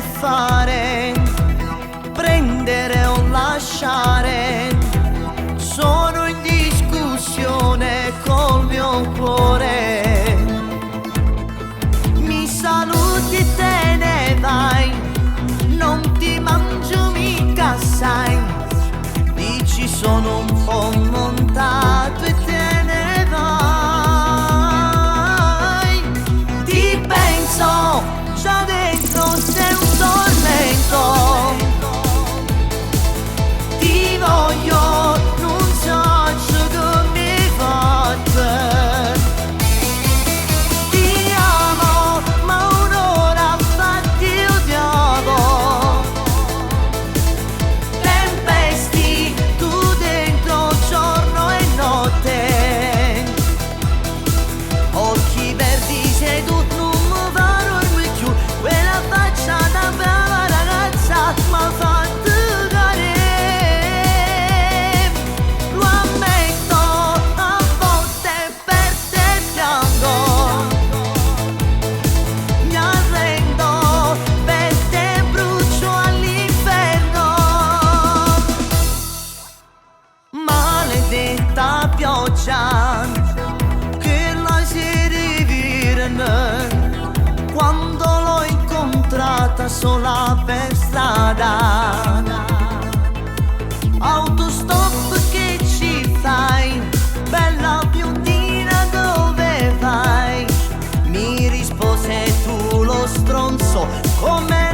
che fare, prendere o lasciare. Sono in discussione col mio cuore. Mi saluti e te ne vai, non ti mangio mica, sai. Dici sono un po' montato e te ne vai. Ti penso, già dentro sei un tormento. Ti voglio, non so come fate. Ti amo, ma un'ora fa ti odiavo. Tempesti, tu dentro giorno e notte. Occhi verdi sei tu, non mi farò più. Quella faccia da brava ragazza m'ha fatto cadere. Lo ammetto, a volte per te piango. Mi arrendo, per te brucio all'inferno. Maledetta pioggia che la sera viene, quando l'ho incontrata sola per strada. Autostop che ci fai, bella biondina dove vai? Mi rispose tu lo stronzo come